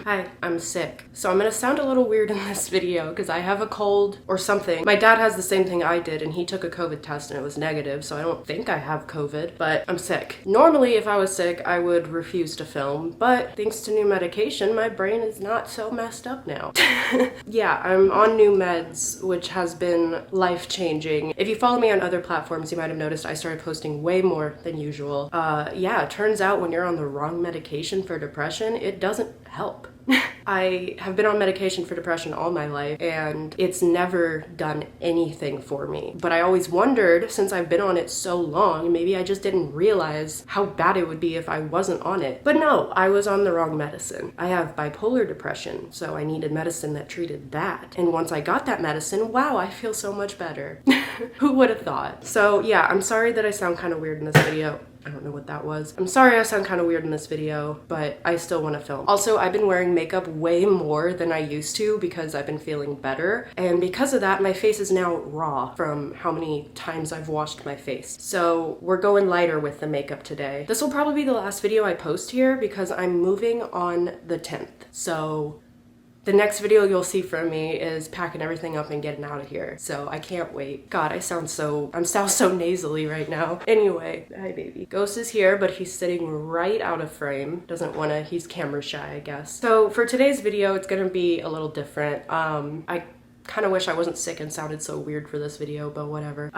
Hi, I'm sick. So I'm gonna sound a little weird in this video because I have a cold or something. My dad has the same thing I did and he took a COVID test and it was negative, so I don't think I have COVID, but I'm sick. Normally, if I was sick, I would refuse to film, but thanks to new medication, my brain is not so messed up now. Yeah, I'm on new meds, which has been life-changing. If you follow me on other platforms, you might have noticed I started posting way more than usual. Yeah, it turns out when you're on the wrong medication for depression, it doesn't help. I have been on medication for depression all my life and it's never done anything for me. But I always wondered, since I've been on it so long, maybe I just didn't realize how bad it would be if I wasn't on it. But no, I was on the wrong medicine. I have bipolar depression, so I needed medicine that treated that. And once I got that medicine, wow, I feel so much better. Who would have thought? So yeah, I'm sorry that I sound kind of weird in this video. I don't know what that was. I'm sorry I sound kind of weird in this video, but I still want to film. Also, I've been wearing makeup way more than I used to because I've been feeling better. And because of that, my face is now raw from how many times I've washed my face. So we're going lighter with the makeup today. This will probably be the last video I post here because I'm moving on the 10th. So the next video you'll see from me is packing everything up and getting out of here. So I can't wait. God, I'm sound so nasally right now. Anyway, hi baby. Ghost is here, but he's sitting right out of frame. Doesn't wanna, he's camera shy, I guess. So for today's video, it's gonna be a little different. I kind of wish I wasn't sick and sounded so weird for this video, but whatever.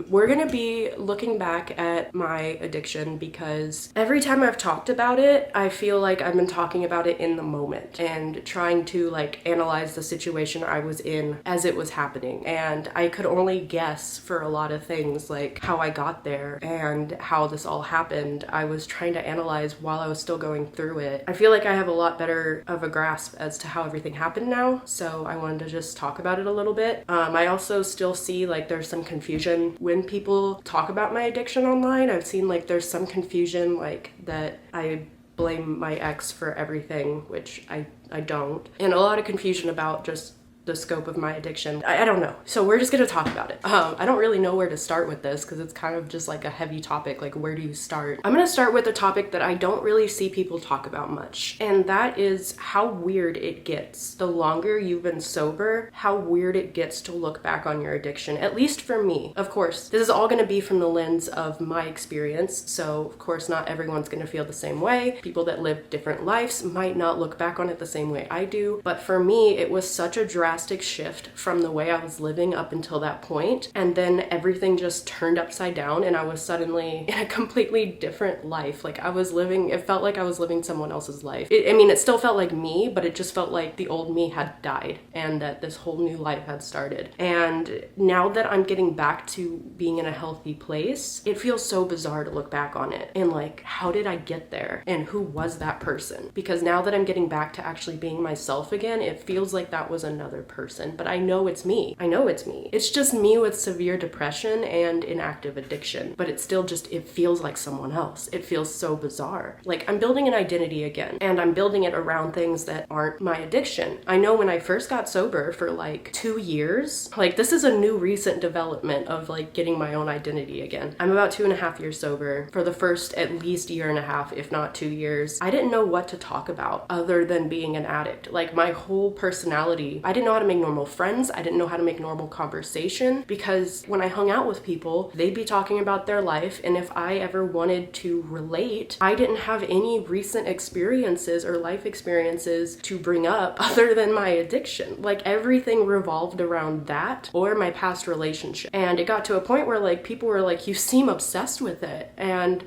We're gonna be looking back at my addiction because every time I've talked about it, I feel like I've been talking about it in the moment and trying to like analyze the situation I was in as it was happening. And I could only guess for a lot of things, like how I got there and how this all happened. I was trying to analyze while I was still going through it. I feel like I have a lot better of a grasp as to how everything happened now, so I wanted to just talk about it a little bit. I also still see like there's some confusion when people talk about my addiction online. I've seen like there's some confusion like that I blame my ex for everything, which I don't. And a lot of confusion about just the scope of my addiction. I don't know. So we're just gonna talk about it. I don't really know where to start with this because it's kind of just like a heavy topic. Like, where do you start? I'm gonna start with a topic that I don't really see people talk about much, and that is how weird it gets. The longer you've been sober, how weird it gets to look back on your addiction, at least for me. Of course, this is all gonna be from the lens of my experience, so of course not everyone's gonna feel the same way. People that live different lives might not look back on it the same way I do, but for me, it was such a drastic shift from the way I was living up until that point, and then everything just turned upside down and I was suddenly in a completely different life. Like I was living, it felt like I was living someone else's life. I mean, it still felt like me, but it just felt like the old me had died and that this whole new life had started. And now that I'm getting back to being in a healthy place, it feels so bizarre to look back on it and like, how did I get there and who was that person? Because now that I'm getting back to actually being myself again, it feels like that was another person, but I know it's me. I know it's me. It's just me with severe depression and inactive addiction, but it's still just, it feels like someone else. It feels so bizarre. Like I'm building an identity again, and I'm building it around things that aren't my addiction. I know when I first got sober for like 2 years, like this is a new recent development of like getting my own identity again. I'm about 2.5 years sober. For the first at least 1.5 years, if not 2 years, I didn't know what to talk about other than being an addict. Like my whole personality, I didn't know how to make normal friends. I didn't know how to make normal conversation because when I hung out with people, they'd be talking about their life, and if I ever wanted to relate, I didn't have any recent experiences or life experiences to bring up other than my addiction. Like everything revolved around that or my past relationship. And it got to a point where like people were like, you seem obsessed with it. And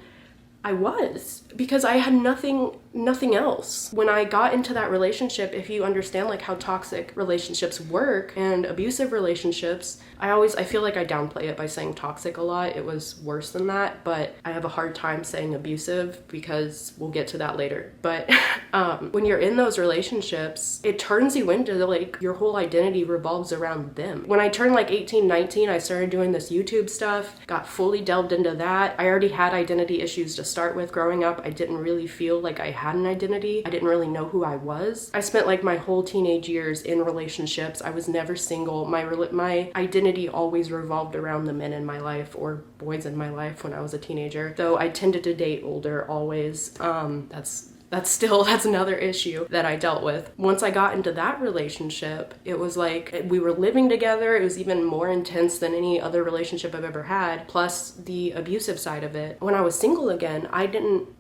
I was, because I had nothing else. When I got into that relationship, if you understand like how toxic relationships work and abusive relationships, I feel like I downplay it by saying toxic a lot. It was worse than that, but I have a hard time saying abusive because we'll get to that later. But when you're in those relationships, it turns you into like your whole identity revolves around them. When I turned like 18, 19, I started doing this YouTube stuff, got fully delved into that. I already had identity issues to start with growing up. I didn't really feel like I had an identity. I didn't really know who I was. I spent like my whole teenage years in relationships. I was never single. My identity always revolved around the men in my life or boys in my life when I was a teenager. Though I tended to date older always. That's That's another issue that I dealt with. Once I got into that relationship, it was like we were living together. It was even more intense than any other relationship I've ever had, plus the abusive side of it. When I was single again, I didn't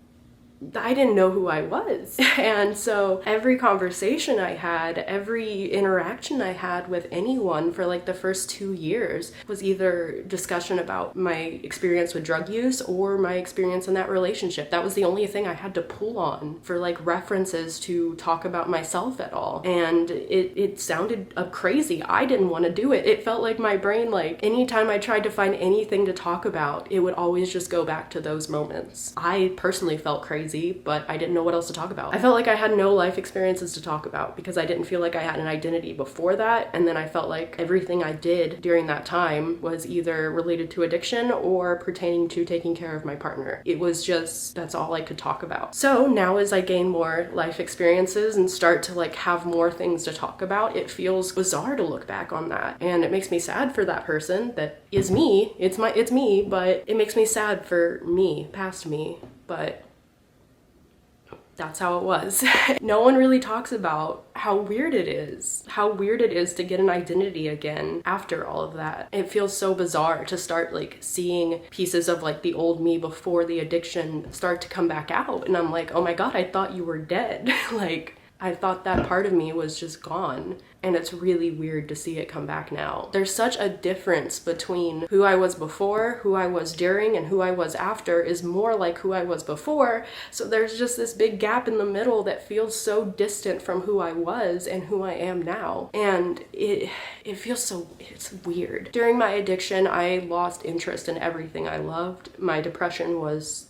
know who I was. And so every conversation I had, every interaction I had with anyone for like the first 2 years was either discussion about my experience with drug use or my experience in that relationship. That was the only thing I had to pull on for like references to talk about myself at all. And it sounded crazy. I didn't want to do it. It felt like my brain, like anytime I tried to find anything to talk about, it would always just go back to those moments. I personally felt crazy, but I didn't know what else to talk about. I felt like I had no life experiences to talk about because I didn't feel like I had an identity before that. And then I felt like everything I did during that time was either related to addiction or pertaining to taking care of my partner. It was just, that's all I could talk about. So now as I gain more life experiences and start to like have more things to talk about, it feels bizarre to look back on that. And it makes me sad for that person that is me. It's me, but it makes me sad for me, past me. But that's how it was. No one really talks about how weird it is to get an identity again after all of that. It feels so bizarre to start like seeing pieces of like the old me before the addiction start to come back out. And I'm like, oh my God, I thought you were dead. Like, I thought that part of me was just gone. And it's really weird to see it come back now. There's such a difference between who I was before, who I was during, and who I was after is more like who I was before. So there's just this big gap in the middle that feels so distant from who I was and who I am now. And it feels so, it's weird. During my addiction, I lost interest in everything I loved. My depression was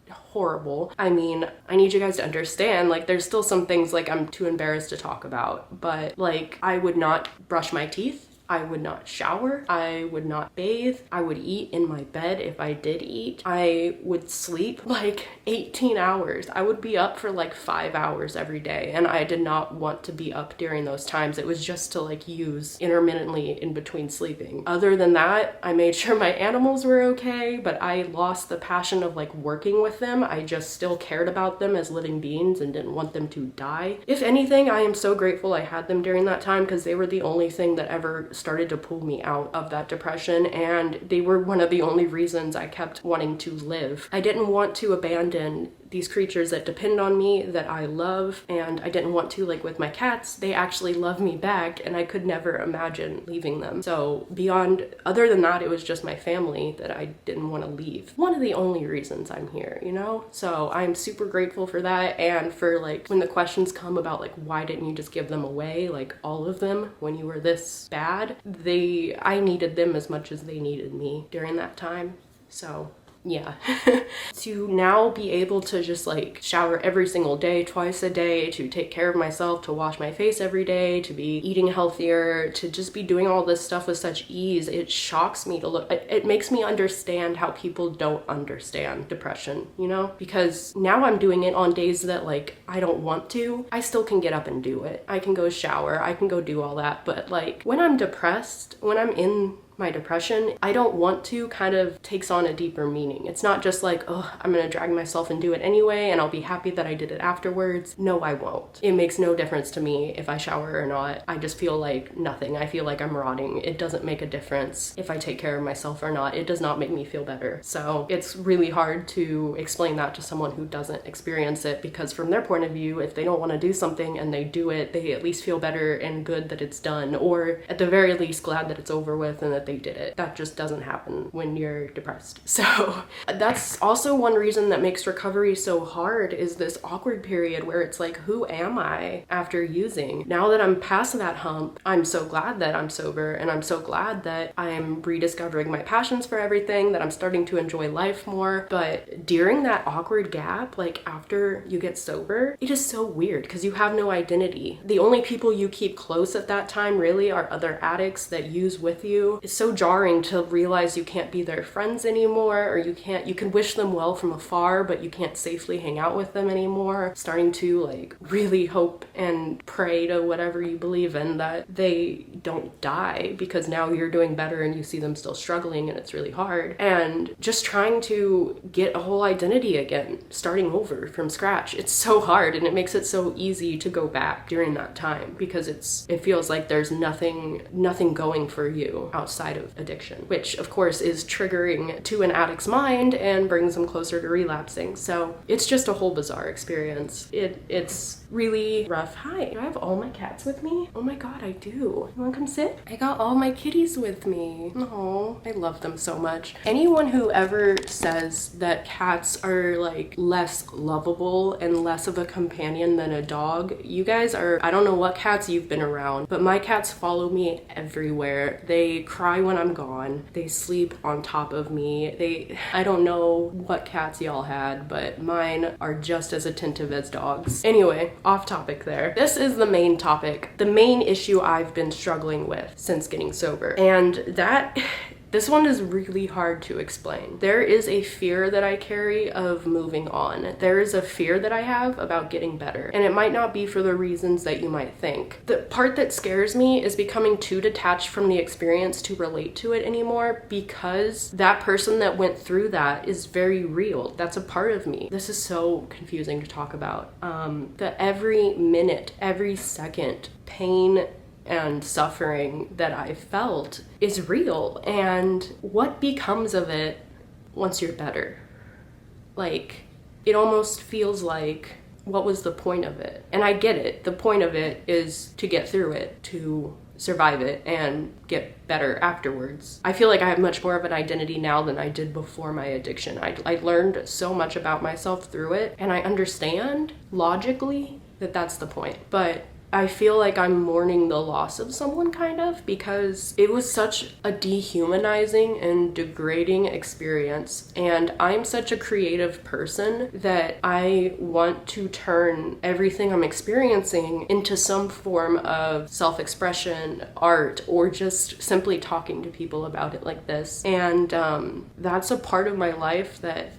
horrible. I mean, I need you guys to understand, like, there's still some things like I'm too embarrassed to talk about, but like I would not brush my teeth. I would not shower. I would not bathe. I would eat in my bed if I did eat. I would sleep like 18 hours. I would be up for like 5 hours every day, and I did not want to be up during those times. It was just to like use intermittently in between sleeping. Other than that, I made sure my animals were okay, but I lost the passion of like working with them. I just still cared about them as living beings and didn't want them to die. If anything, I am so grateful I had them during that time because they were the only thing that ever started to pull me out of that depression, and they were one of the only reasons I kept wanting to live. I didn't want to abandon these creatures that depend on me, that I love, and I didn't want to, like with my cats, they actually love me back, and I could never imagine leaving them. So other than that, it was just my family that I didn't want to leave. One of the only reasons I'm here, you know? So I'm super grateful for that, and for like when the questions come about like why didn't you just give them away, like all of them, when you were this bad, I needed them as much as they needed me during that time. So yeah. To now be able to just like shower every single day, twice a day, to take care of myself, to wash my face every day, to be eating healthier, to just be doing all this stuff with such ease, it shocks me to look. It makes me understand how people don't understand depression, you know? Because now I'm doing it on days that like I don't want to. I still can get up and do it. I can go shower, I can go do all that. But like when I'm depressed, when I'm in my depression, I don't want to kind of takes on a deeper meaning. It's not just like, oh, I'm gonna drag myself and do it anyway and I'll be happy that I did it afterwards. No, I won't. It makes no difference to me if I shower or not. I just feel like nothing. I feel like I'm rotting. It doesn't make a difference if I take care of myself or not. It does not make me feel better. So it's really hard to explain that to someone who doesn't experience it, because from their point of view, if they don't want to do something and they do it, they at least feel better and good that it's done, or at the very least glad that it's over with and that they did it. That just doesn't happen when you're depressed. So that's also one reason that makes recovery so hard, is this awkward period where it's like, who am I after using? Now that I'm past that hump, I'm so glad that I'm sober, and I'm so glad that I'm rediscovering my passions for everything, that I'm starting to enjoy life more. But during that awkward gap, like after you get sober, it is so weird because you have no identity. The only people you keep close at that time really are other addicts that use with you. It's it's so jarring to realize you can't be their friends anymore, or you can wish them well from afar, but you can't safely hang out with them anymore. Starting to like really hope and pray to whatever you believe in that they don't die, because now you're doing better and you see them still struggling and it's really hard. And just trying to get a whole identity again, starting over from scratch. It's so hard, and it makes it so easy to go back during that time, because it feels like there's nothing going for you outside of addiction, which of course is triggering to an addict's mind and brings them closer to relapsing. So it's just a whole bizarre experience. It's really rough. Hi, do I have all my cats with me? Oh my god, I do. You wanna come sit? I got all my kitties with me. Oh, I love them so much. Anyone who ever says that cats are like less lovable and less of a companion than a dog, you guys are, I don't know what cats you've been around, but my cats follow me everywhere. They cry when I'm gone. They sleep on top of me. I don't know what cats y'all had, but mine are just as attentive as dogs. Anyway, off topic there. This is the main topic, the main issue I've been struggling with since getting sober. And this one is really hard to explain. There is a fear that I carry of moving on. There is a fear that I have about getting better. And it might not be for the reasons that you might think. The part that scares me is becoming too detached from the experience to relate to it anymore, because that person that went through that is very real. That's a part of me. This is so confusing to talk about. That every minute, every second, pain and suffering that I felt is real, and what becomes of it once you're better? Like, it almost feels like, what was the point of it? And I get it. The point of it is to get through it, to survive it, and get better afterwards. I feel like I have much more of an identity now than I did before my addiction. I learned so much about myself through it, and I understand logically that that's the point. But I feel like I'm mourning the loss of someone, kind of, because it was such a dehumanizing and degrading experience. And I'm such a creative person that I want to turn everything I'm experiencing into some form of self-expression, art, or just simply talking to people about it like this. And that's a part of my life that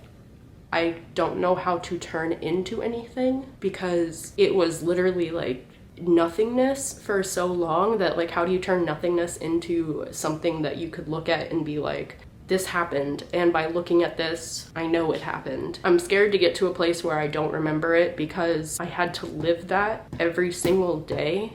I don't know how to turn into anything, because it was literally like nothingness for so long that, like, how do you turn nothingness into something that you could look at and be like, this happened, and by looking at this, I know it happened. I'm scared to get to a place where I don't remember it, because I had to live that every single day,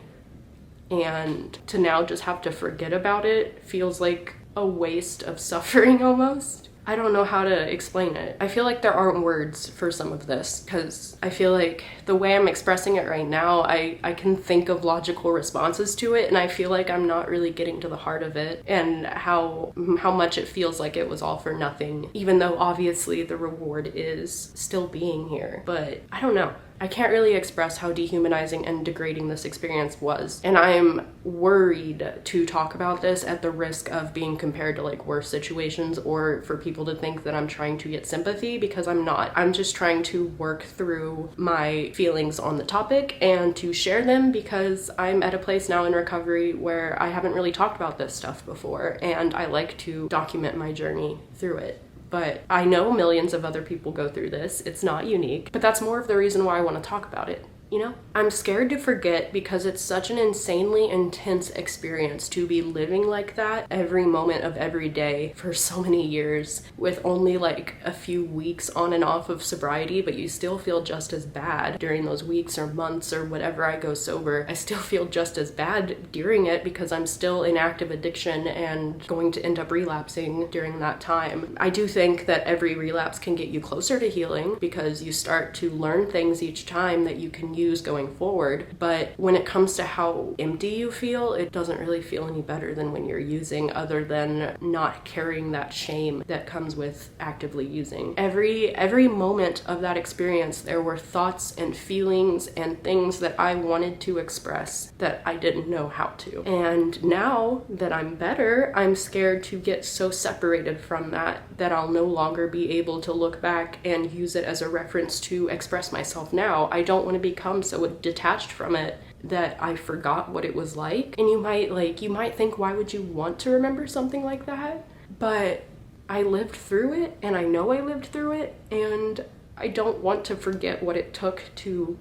and to now just have to forget about it feels like a waste of suffering almost. I don't know how to explain it. I feel like there aren't words for some of this, because I feel like the way I'm expressing it right now, I can think of logical responses to it, and I feel like I'm not really getting to the heart of it, and how much it feels like it was all for nothing, even though obviously the reward is still being here. But I don't know. I can't really express how dehumanizing and degrading this experience was. And I'm worried to talk about this at the risk of being compared to like worse situations, or for people to think that I'm trying to get sympathy, because I'm not. I'm just trying to work through my feelings on the topic and to share them, because I'm at a place now in recovery where I haven't really talked about this stuff before, and I like to document my journey through it. But I know millions of other people go through this. It's not unique, but that's more of the reason why I want to talk about it. You know, I'm scared to forget, because it's such an insanely intense experience to be living like that every moment of every day for so many years, with only like a few weeks on and off of sobriety, but you still feel just as bad during those weeks or months or whatever I go sober. I still feel just as bad during it, because I'm still in active addiction and going to end up relapsing during that time. I do think that every relapse can get you closer to healing, because you start to learn things each time that you can use going forward. But when it comes to how empty you feel, it doesn't really feel any better than when you're using, other than not carrying that shame that comes with actively using. Every moment of that experience, there were thoughts and feelings and things that I wanted to express that I didn't know how to. And now that I'm better, I'm scared to get so separated from that I'll no longer be able to look back and use it as a reference to express myself now. I don't want to become become so detached from it that I forgot what it was like. And you might think, why would you want to remember something like that? But I lived through it, and I know I lived through it, and I don't want to forget what it took to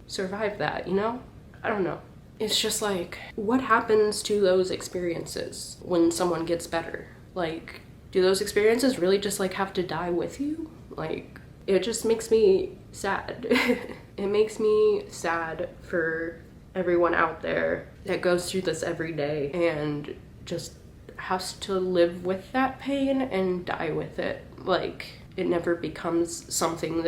survive that, you know? I don't know. It's just like, what happens to those experiences when someone gets better? Like, do those experiences really just like have to die with you? Like, it just makes me sad. It makes me sad for everyone out there that goes through this every day and just has to live with that pain and die with it. Like, it never becomes something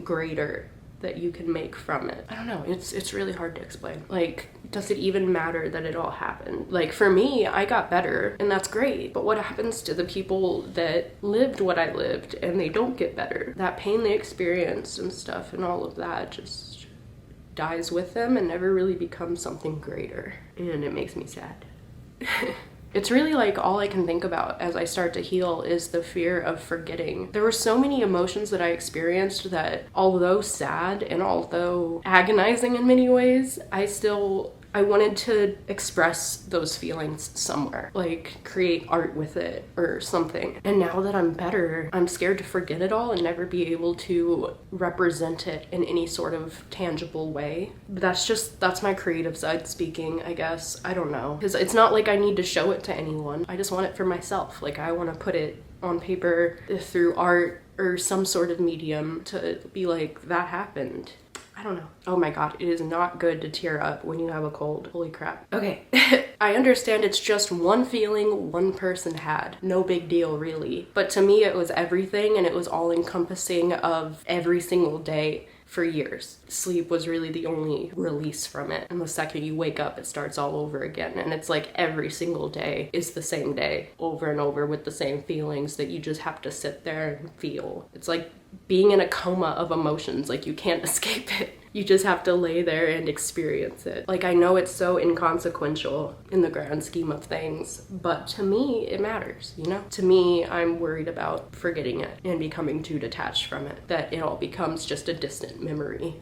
greater that you can make from it. I don't know, it's really hard to explain. Like, does it even matter that it all happened? Like, for me, I got better, and that's great, but what happens to the people that lived what I lived and they don't get better? That pain they experienced and stuff and all of that just dies with them and never really becomes something greater, and it makes me sad. It's really like all I can think about as I start to heal is the fear of forgetting. There were so many emotions that I experienced that, although sad and although agonizing in many ways, I wanted to express those feelings somewhere, like create art with it or something. And now that I'm better, I'm scared to forget it all and never be able to represent it in any sort of tangible way. But that's my creative side speaking, I guess. I don't know. Because it's not like I need to show it to anyone. I just want it for myself. Like, I want to put it on paper through art or some sort of medium to be like, that happened. I don't know. Oh my god, it is not good to tear up when you have a cold. Holy crap. Okay. I understand it's just one feeling one person had. No big deal, really. But to me, it was everything, and it was all encompassing of every single day for years. Sleep was really the only release from it. And the second you wake up, it starts all over again. And it's like every single day is the same day over and over with the same feelings that you just have to sit there and feel. It's like being in a coma of emotions. Like, you can't escape it. You just have to lay there and experience it. Like, I know it's so inconsequential in the grand scheme of things, but to me, it matters, you know? To me, I'm worried about forgetting it and becoming too detached from it, that it all becomes just a distant memory.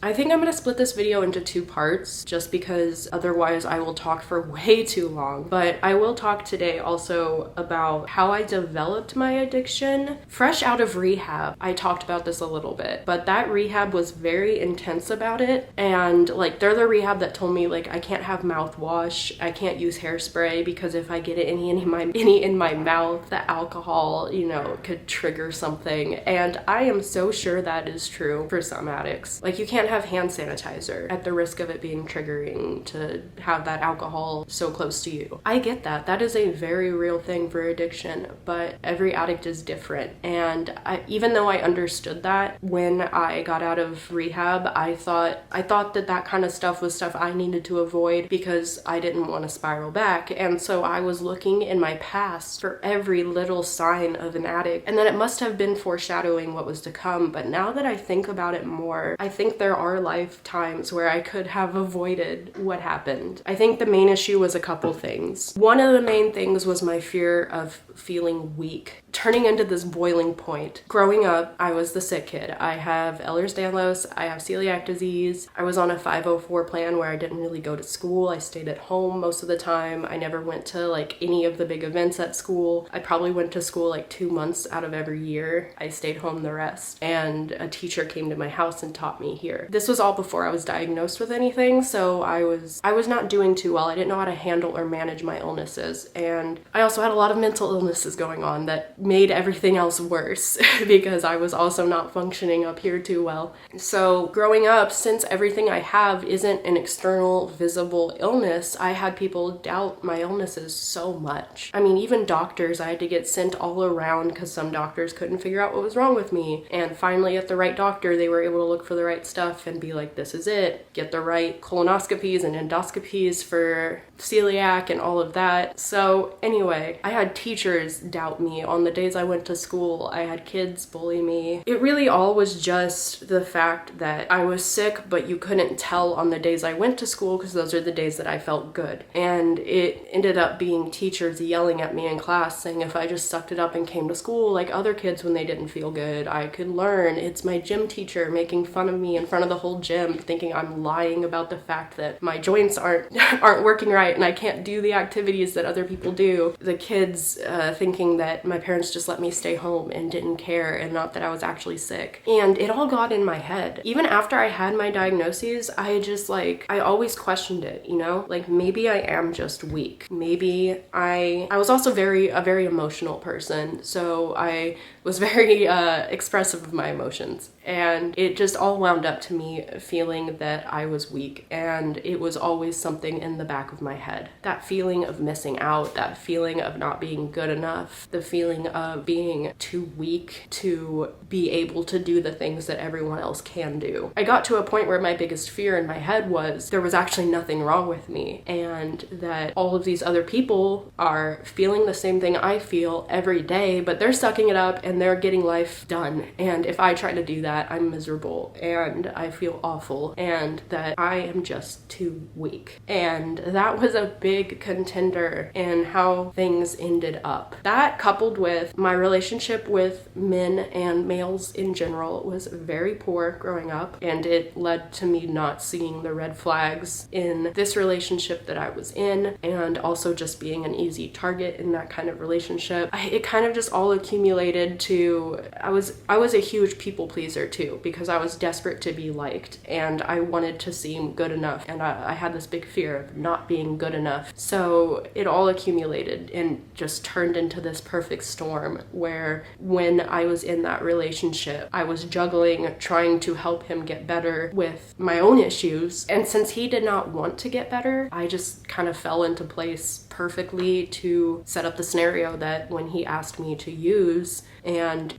I think I'm gonna split this video into 2 parts, just because otherwise I will talk for way too long. But I will talk today also about how I developed my addiction. Fresh out of rehab, I talked about this a little bit, but that rehab was very intense about it. And like, they're the rehab that told me, like, I can't have mouthwash, I can't use hairspray, because if I get any in my mouth, the alcohol, you know, could trigger something. And I am so sure that is true for some addicts. Like, you can't have hand sanitizer at the risk of it being triggering to have that alcohol so close to you. I get that. That is a very real thing for addiction, but every addict is different. And even though I understood that when I got out of rehab, I thought that kind of stuff was stuff I needed to avoid because I didn't want to spiral back. And so I was looking in my past for every little sign of an addict, and then it must have been foreshadowing what was to come. But now that I think about it more, I think there are lifetimes where I could have avoided what happened. I think the main issue was a couple things. One of the main things was my fear of feeling weak, turning into this boiling point. Growing up, I was the sick kid. I have Ehlers-Danlos, I have celiac disease. I was on a 504 plan where I didn't really go to school. I stayed at home most of the time. I never went to like any of the big events at school. I probably went to school like 2 months out of every year. I stayed home the rest. And a teacher came to my house and taught me here. This was all before I was diagnosed with anything, so I was not doing too well. I didn't know how to handle or manage my illnesses. And I also had a lot of mental illnesses going on that made everything else worse because I was also not functioning up here too well. So growing up, since everything I have isn't an external visible illness, I had people doubt my illnesses so much. I mean, even doctors, I had to get sent all around because some doctors couldn't figure out what was wrong with me. And finally at the right doctor, they were able to look for the right stuff and be like, this is it. Get the right colonoscopies and endoscopies for celiac and all of that. So anyway, I had teachers doubt me on the the days I went to school, I had kids bully me. It really all was just the fact that I was sick, but you couldn't tell on the days I went to school because those are the days that I felt good. And it ended up being teachers yelling at me in class saying if I just sucked it up and came to school like other kids when they didn't feel good, I could learn. It's my gym teacher making fun of me in front of the whole gym, thinking I'm lying about the fact that my joints aren't working right and I can't do the activities that other people do. The kids thinking that my parents just let me stay home and didn't care and not that I was actually sick. And it all got in my head. Even after I had my diagnoses, I always questioned it, you know? Like maybe I am just weak. Maybe I was also a very emotional person. So I was very expressive of my emotions. And it just all wound up to me feeling that I was weak. And it was always something in the back of my head. That feeling of missing out, that feeling of not being good enough, the feeling of being too weak to be able to do the things that everyone else can do. I got to a point where my biggest fear in my head was there was actually nothing wrong with me and that all of these other people are feeling the same thing I feel every day, but they're sucking it up and they're getting life done. And if I try to do that, I'm miserable and I feel awful and that I am just too weak. And that was a big contender in how things ended up. That coupled with my relationship with men and males in general was very poor growing up, and it led to me not seeing the red flags in this relationship that I was in, and also just being an easy target in that kind of relationship. It kind of just all accumulated to, I was a huge people pleaser too, because I was desperate to be liked and I wanted to seem good enough, and I had this big fear of not being good enough. So it all accumulated and just turned into this perfect storm where when I was in that relationship, I was juggling trying to help him get better with my own issues. And since he did not want to get better, I just kind of fell into place perfectly to set up the scenario that when he asked me to use. And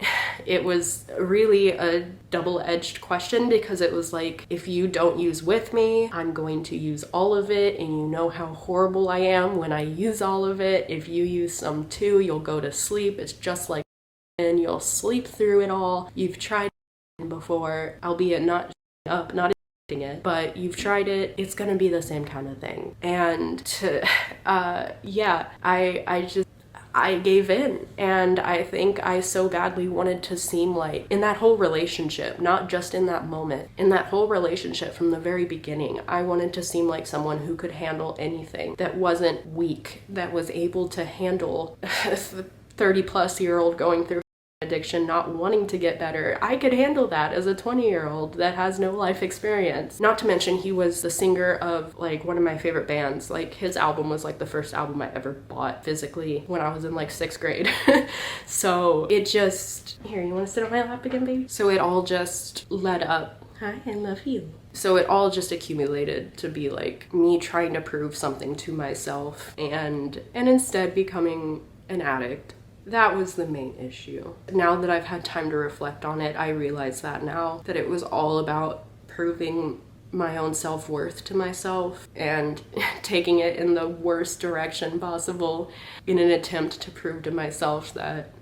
it was really a double-edged question because it was like, if you don't use with me, I'm going to use all of it, and you know how horrible I am when I use all of it. If you use some too, you'll go to sleep. It's just like, and you'll sleep through it all. You've tried before, albeit not up, not it, but you've tried it, it's gonna be the same kind of thing. And I gave in, and I think I so badly wanted to seem like, in that whole relationship, not just in that moment, in that whole relationship from the very beginning, I wanted to seem like someone who could handle anything, that wasn't weak, that was able to handle a 30-plus-year-old going through addiction, not wanting to get better. I could handle that as a 20-year-old that has no life experience. Not to mention he was the singer of like one of my favorite bands. Like his album was like the first album I ever bought physically when I was in like 6th grade. So it just, here, you want to sit on my lap again, baby? So it all just led up. Hi, I love you. So it all just accumulated to be like me trying to prove something to myself and instead becoming an addict. That was the main issue. Now that I've had time to reflect on it, I realize that now, that it was all about proving my own self-worth to myself and taking it in the worst direction possible in an attempt to prove to myself that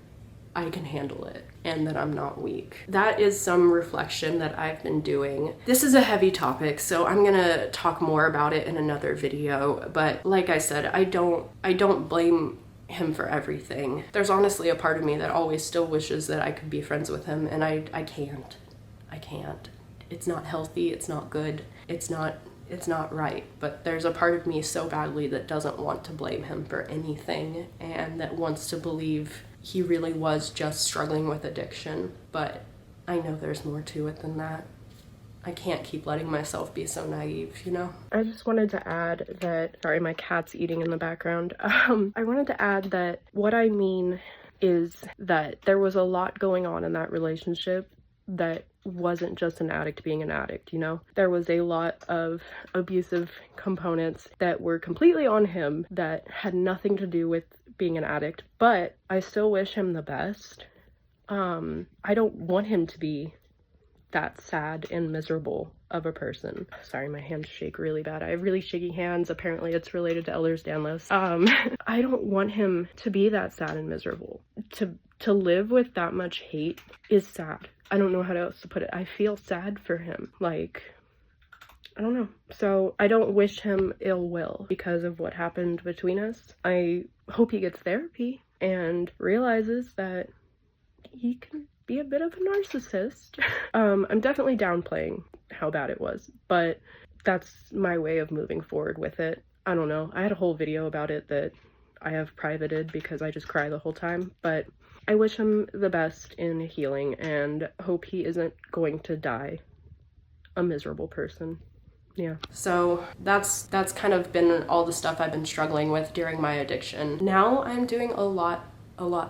I can handle it and that I'm not weak. That is some reflection that I've been doing. This is a heavy topic, so I'm gonna talk more about it in another video, but like I said, I don't blame him for everything. There's honestly a part of me that always still wishes that I could be friends with him, and I can't. It's not healthy, it's not good, it's not right. But there's a part of me so badly that doesn't want to blame him for anything and that wants to believe he really was just struggling with addiction. But I know there's more to it than that. I can't keep letting myself be so naive, you know? I just wanted to add that, sorry, my cat's eating in the background. I wanted to add that what I mean is that there was a lot going on in that relationship that wasn't just an addict being an addict, you know? There was a lot of abusive components that were completely on him that had nothing to do with being an addict, but I still wish him the best. I don't want him to be that sad and miserable of a person. Sorry, my hands shake really bad. I have really shaky hands. Apparently it's related to Ehlers-Danlos. I don't want him to be that sad and miserable, to to live with that much hate is sad. I don't know how else to put it. I feel sad for him. Like, I don't know. So I don't wish him ill will because of what happened between us. I hope he gets therapy and realizes that he can be a bit of a narcissist. I'm definitely downplaying how bad it was, but that's my way of moving forward with it. I don't know. I had a whole video about it that I have privated because I just cry the whole time, but I wish him the best in healing and hope he isn't going to die a miserable person. Yeah. So that's kind of been all the stuff I've been struggling with during my addiction. Now I'm doing a lot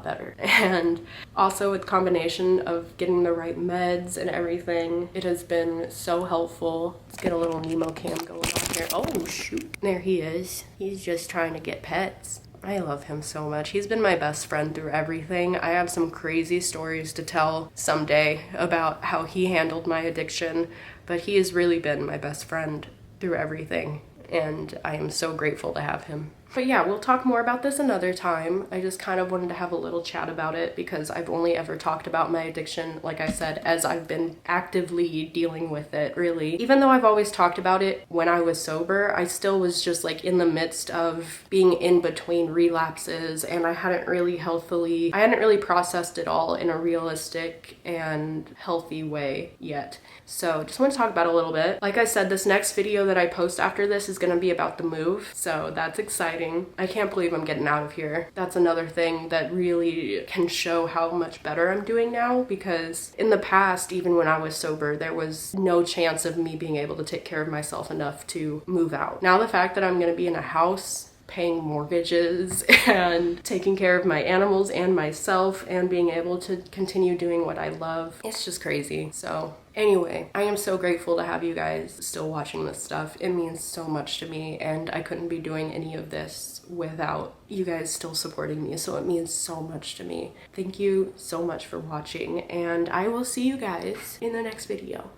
better. And also with combination of getting the right meds and everything, it has been so helpful. Let's get a little Nemo cam going on here. Oh shoot, there he is. He's just trying to get pets. I love him so much. He's been my best friend through everything. I have some crazy stories to tell someday about how he handled my addiction, but he has really been my best friend through everything, and I am so grateful to have him. But yeah, we'll talk more about this another time. I just kind of wanted to have a little chat about it because I've only ever talked about my addiction, like I said, as I've been actively dealing with it, really. Even though I've always talked about it when I was sober, I still was just like in the midst of being in between relapses, and I hadn't really processed it all in a realistic and healthy way yet. So just want to talk about it a little bit. Like I said, this next video that I post after this is going to be about the move, so that's exciting. I can't believe I'm getting out of here. That's another thing that really can show how much better I'm doing now, because in the past, even when I was sober, there was no chance of me being able to take care of myself enough to move out. Now the fact that I'm going to be in a house paying mortgages and taking care of my animals and myself and being able to continue doing what I love, it's just crazy. So anyway, I am so grateful to have you guys still watching this stuff. It means so much to me, and I couldn't be doing any of this without you guys still supporting me, so it means so much to me. Thank you so much for watching, and I will see you guys in the next video.